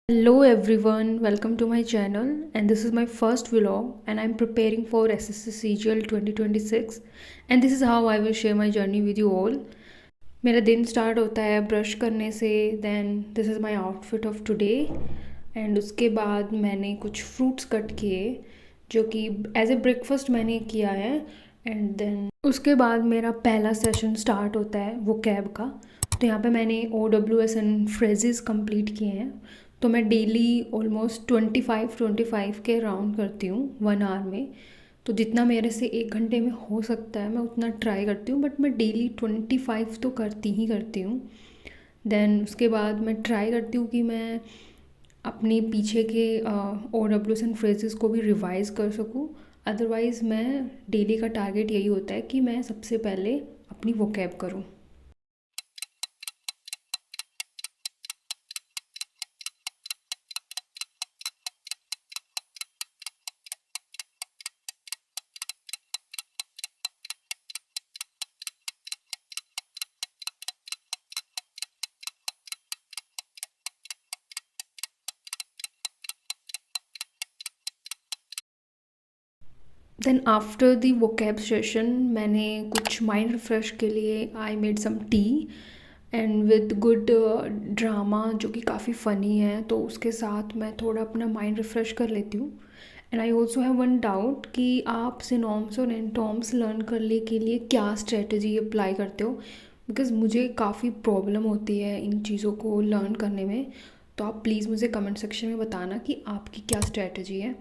Hello everyone, welcome to my channel and this is my first vlog and I'm preparing for SSC CGL 2026 and this is how I will share my journey with you all. मेरा दिन start होता है brush करने से, then this is my outfit of today and उसके बाद मैंने कुछ फ्रूट्स कट किए जो कि एज ए ब्रेकफास्ट मैंने किया है एंड देन उसके बाद मेरा पहला सेशन स्टार्ट होता है वो कैब का। तो यहाँ पे मैंने OWS एंड फ्रेजेस कंप्लीट किए हैं। तो मैं डेली ऑलमोस्ट 25 के राउंड करती हूँ 1 आवर में। तो जितना मेरे से 1 घंटे में हो सकता है मैं उतना ट्राई करती हूँ, बट मैं डेली 25 तो करती ही करती हूँ। देन उसके बाद मैं ट्राई करती हूँ कि मैं अपने पीछे के OWS एंड फ्रेजेस को भी रिवाइज़ कर सकूँ। अदरवाइज़ मैं डेली का टारगेट यही होता है कि मैं सबसे पहले अपनी वोकैब करूँ। Then after the vocab session मैंने कुछ माइंड रिफ़्रेश के लिए I made some tea and with good drama जो कि काफ़ी फ़नी है, तो उसके साथ मैं थोड़ा अपना माइंड रिफ़्रेश कर लेती हूँ। And I also have one doubt कि आप सिनोम्स और एंटोम्स लर्न करने के लिए क्या स्ट्रेटजी अप्लाई करते हो, बिकॉज़ मुझे काफ़ी प्रॉब्लम होती है इन चीज़ों को लर्न करने में। तो आप प्लीज़ मुझे कमेंट सेक्शन में बताना कि आपकी क्या स्ट्रेटजी है।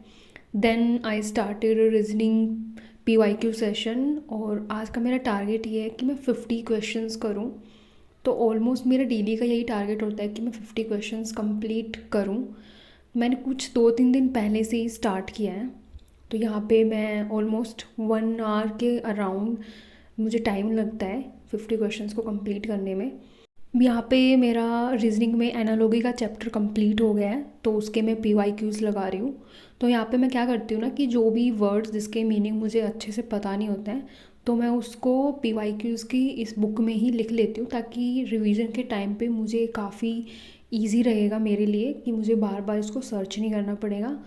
Then I started reasoning PYQ session और आज का मेरा टारगेट ये है कि मैं 50 क्वेश्चंस करूं। तो ऑलमोस्ट मेरा डेली का यही टारगेट होता है कि मैं 50 क्वेश्चंस कंप्लीट करूं। मैंने कुछ 2-3 दिन पहले से ही स्टार्ट किया है। तो यहाँ पे मैं ऑलमोस्ट 1 आवर के अराउंड मुझे टाइम लगता है 50 क्वेश्चंस को कंप्लीट करने में। यहाँ पे मेरा रीजनिंग में एनालॉजी का चैप्टर कंप्लीट हो गया है, तो उसके मैं PYQs लगा रही हूँ। तो यहाँ पे मैं क्या करती हूँ ना कि जो भी वर्ड्स जिसके मीनिंग मुझे अच्छे से पता नहीं होते हैं तो मैं उसको PYQs की इस बुक में ही लिख लेती हूँ, ताकि रिवीजन के टाइम पे मुझे काफ़ी ईजी रहेगा मेरे लिए कि मुझे बार बार इसको सर्च नहीं करना पड़ेगा।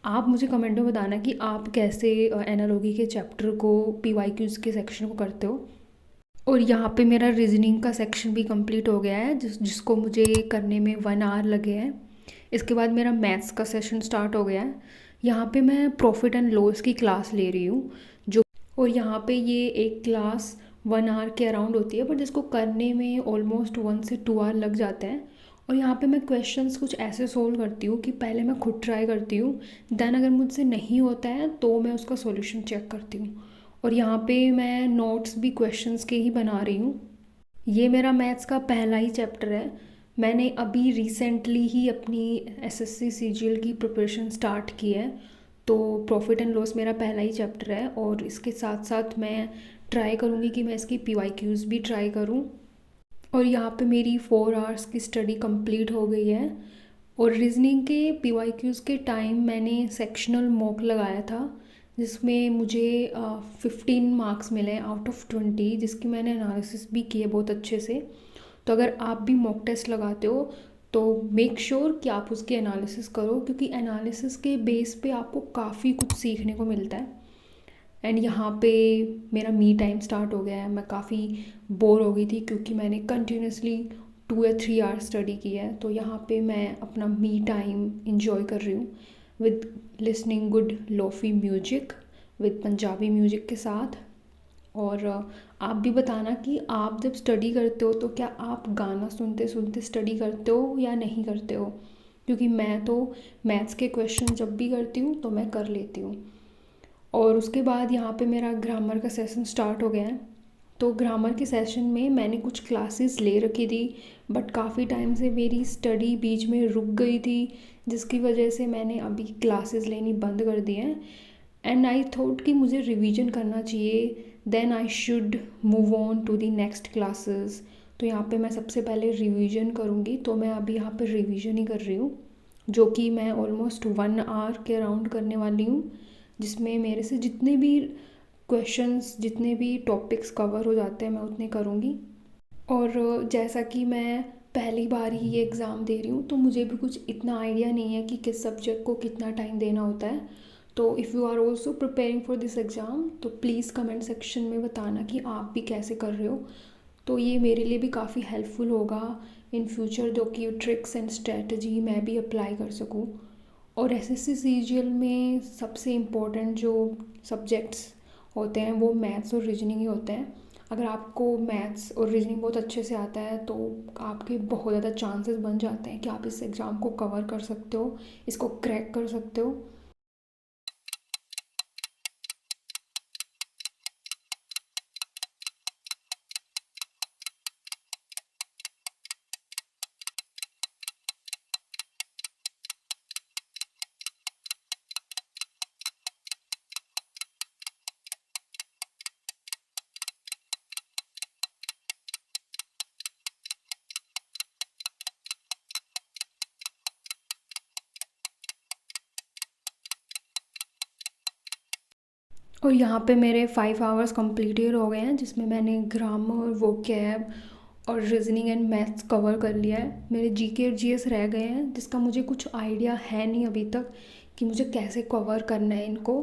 आप मुझे कमेंट में बताना कि आप कैसे एनालॉजी के चैप्टर को PYQs के सेक्शन को करते हो। और यहाँ पे मेरा रीजनिंग का सेक्शन भी कंप्लीट हो गया है जिसको मुझे करने में 1 आवर लगे हैं। इसके बाद मेरा मैथ्स का सेशन स्टार्ट हो गया है। यहाँ पे मैं प्रॉफिट एंड लॉस की क्लास ले रही हूँ जो, और यहाँ पे ये एक क्लास 1 आवर के अराउंड होती है, बट जिसको करने में ऑलमोस्ट 1 से 2 आवर लग जाते हैं। और यहाँ पे मैं क्वेश्चंस कुछ ऐसे सोल्व करती हूँ कि पहले मैं खुद ट्राई करती हूँ, देन अगर मुझसे नहीं होता है तो मैं उसका सॉल्यूशन चेक करती हूँ। और यहाँ पे मैं नोट्स भी क्वेश्चंस के ही बना रही हूँ। ये मेरा मैथ्स का पहला ही चैप्टर है। मैंने अभी रिसेंटली ही अपनी SSC CGL की प्रिपरेशन स्टार्ट की है। तो प्रॉफिट एंड लॉस मेरा पहला ही चैप्टर है और इसके साथ साथ मैं ट्राई करूँगी कि मैं इसकी PYQs भी ट्राई करूँ। और यहाँ पे मेरी 4 आवर्स की स्टडी कंप्लीट हो गई है। और रीजनिंग के PYQs के टाइम मैंने सेक्शनल मॉक लगाया था जिसमें मुझे 15 मार्क्स मिले आउट ऑफ 20, जिसकी मैंने एनालिसिस भी की है बहुत अच्छे से। तो अगर आप भी मॉक टेस्ट लगाते हो तो मेक श्योर कि आप उसकी एनालिसिस करो, क्योंकि एनालिसिस के बेस पे आपको काफ़ी कुछ सीखने को मिलता है। एंड यहाँ पे मेरा मी टाइम स्टार्ट हो गया है। मैं काफ़ी बोर हो गई थी क्योंकि मैंने कंटिन्यूसली 2 या 3 आवर्स स्टडी की है। तो यहाँ पे मैं अपना मी टाइम इंजॉय कर रही हूँ with listening good lofi music, with Punjabi music के साथ। और आप भी बताना कि आप जब स्टडी करते हो तो क्या आप गाना सुनते सुनते स्टडी करते हो या नहीं करते हो, क्योंकि मैं तो मैथ्स के क्वेश्चन जब भी करती हूँ तो मैं कर लेती हूँ। और उसके बाद यहाँ पे मेरा ग्रामर का सेशन स्टार्ट हो गया है। तो ग्रामर के सेशन में मैंने कुछ क्लासेस ले रखी थी, बट काफ़ी टाइम से मेरी स्टडी बीच में रुक गई थी, जिसकी वजह से मैंने अभी क्लासेस लेनी बंद कर दी हैं। एंड आई थॉट कि मुझे रिवीजन करना चाहिए, then I should move on to the next classes. तो यहाँ पे मैं सबसे पहले रिवीजन करूँगी, तो मैं अभी यहाँ पे रिवीजन ही कर रही हूँ, जो कि मैं ऑलमोस्ट 1 आवर के अराउंड करने वाली हूँ, जिसमें मेरे से जितने भी क्वेश्चंस जितने भी टॉपिक्स कवर हो जाते हैं मैं उतने करूँगी। और जैसा कि मैं पहली बार ही ये एग्ज़ाम दे रही हूँ, तो मुझे भी कुछ इतना आइडिया नहीं है कि किस सब्जेक्ट को कितना टाइम देना होता है। तो if you are also preparing for this exam तो प्लीज़ कमेंट सेक्शन में बताना कि आप भी कैसे कर रहे हो। तो ये मेरे लिए भी काफ़ी हेल्पफुल होगा इन फ्यूचर, जो कि ट्रिक्स एंड स्ट्रेटजी मैं भी अप्लाई कर सकूँ। और एसएससी सीजीएल में सबसे इम्पोर्टेंट जो सब्जेक्ट्स होते हैं वो मैथ्स और रीजनिंग ही होते हैं। अगर आपको मैथ्स और रीजनिंग बहुत अच्छे से आता है तो आपके बहुत ज़्यादा चांसेस बन जाते हैं कि आप इस एग्ज़ाम को कवर कर सकते हो, इसको क्रैक कर सकते हो। और यहाँ पे मेरे 5 आवर्स कम्प्लीटेड हो गए हैं, जिसमें मैंने ग्रामर, वोकैब और रीजनिंग एंड मैथ्स कवर कर लिया है। मेरे जीके और जीएस रह गए हैं, जिसका मुझे कुछ आइडिया है नहीं अभी तक कि मुझे कैसे कवर करना है इनको।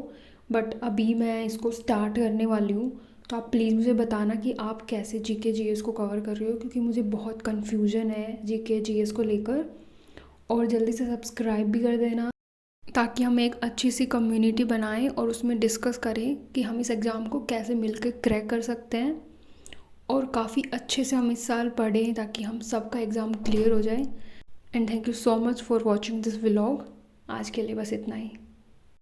बट अभी मैं इसको स्टार्ट करने वाली हूँ, तो आप प्लीज़ मुझे बताना कि आप कैसे जीके जीएस को कवर कर रहे हो, क्योंकि मुझे बहुत कन्फ्यूजन है जीके जीएस को लेकर। और जल्दी से सब्सक्राइब भी कर देना, ताकि हम एक अच्छी सी कम्युनिटी बनाएं और उसमें डिस्कस करें कि हम इस एग्ज़ाम को कैसे मिलकर क्रैक कर सकते हैं। और काफ़ी अच्छे से हम इस साल पढ़ें ताकि हम सबका एग्ज़ाम क्लियर हो जाए। And thank you so much for watching this vlog. आज के लिए बस इतना ही।